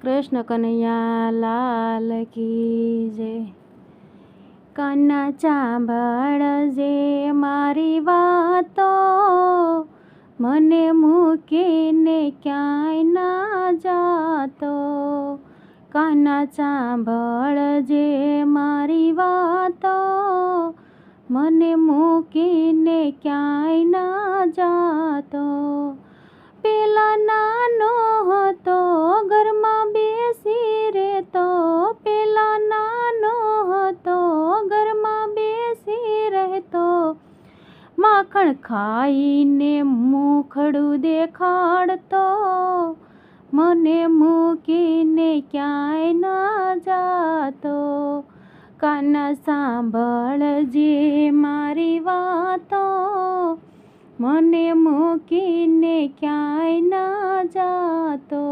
કૃષ્ણ કનૈયા લાલ કી જય. કાના સાંભળજે મારી વાતો, મને મૂકીને ક્યાંય ના જાતો. કાના સાંભળજે મારી વાતો, મને મૂકીને ક્યાંય ના જાતો. પેલા નાનો હતો ઘરમાં બેસી રહેતો, પેલા નાનો હતો ઘરમાં બેસી રહેતો. માખણ ખાઈને મુખડું દેખાડતો, મને મૂકીને ક્યાંય ના જાતો. કાના સાંભળજે મારી વાતો, મને મૂકીને ક્યાંય ના જાતો.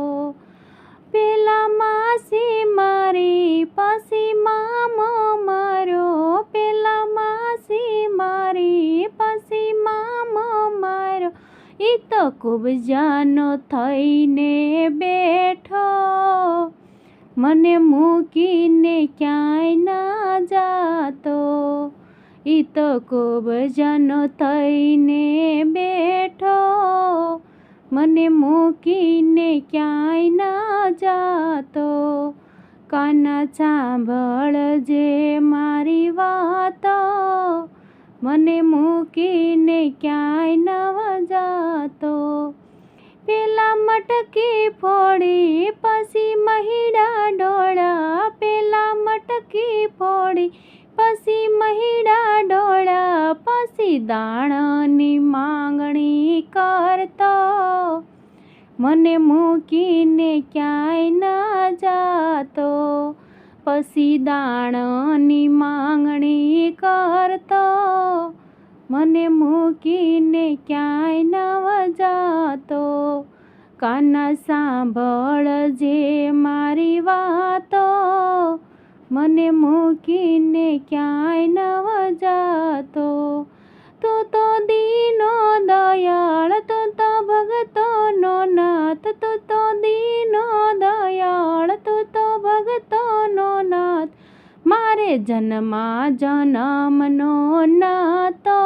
પેલા માસી મારી પછી મામો માર્યો, પેલા માસી મારી પછી મામો માર્યો. ઈ તો ખૂબ જાનો થઈને બેઠો, મને મૂકીને ક્યાંય ના જાતો. ઈ તો ખૂબ જાનો થઈને બેઠો, મને મૂકીને ક્યાંય ના જાતો. કાના સાંભળજે મારી વાતો, મને મૂકીને ક્યાંય ન જાતો. પેલા મટકી ફોડી પછી મહીડા ડોળા, પેલા મટકી ફોડી પછી મહીડા ડોળા. પછી દાણની માંગણી કરતો, મને મૂકીને ક્યાંય ના જાતો. પછી દાણની માંગણી કરતો, મને મૂકીને ક્યાંય ન જાતો. કાના સાંભળજે મારી વાતો, મને મૂકીને ક્યાંય ન જાતો. તું તો દીનો દયાળ, તું તો ભગતોનો નાથ, તું તો દીનો દયાળ, તું તો ભગતોનો નાથ. મારે જન્મા જન્મનો નાતો,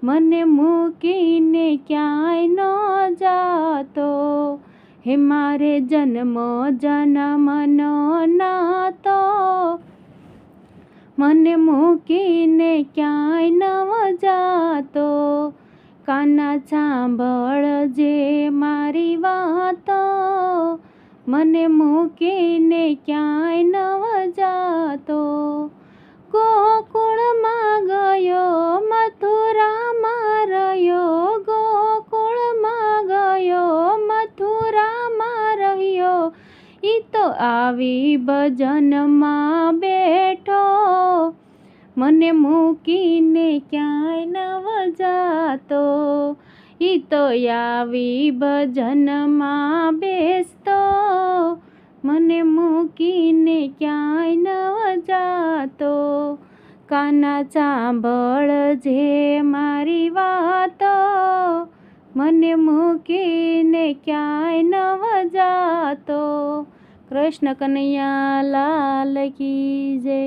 મને મૂકીને ક્યાંય ન જાતો. હે મારે જન્મો જન્મનો નાતો, મને મૂકીને ક્યાંય ન જાતો. કાના સાંભળજે મારી વાતો, મને મૂકીને ક્યાંય ન જાતો. ગોકુળમાં ગયો મથુરામાં રહ્યો, ગોકુળમાં ગયો મથુરામાં રહ્યો. ઈ તો આવી ભજનમાં બેઠો, મને મૂકીને ક્યાંય ન જાતો. ઈ તો આવી ભજનમાં બેસતો, મને મૂકીને ક્યાંય ન જાતો. કાના સાંભળજે મારી વાતો, મને મૂકીને ક્યાંય ન જાતો. કૃષ્ણ કનૈયા લાલ કી જય.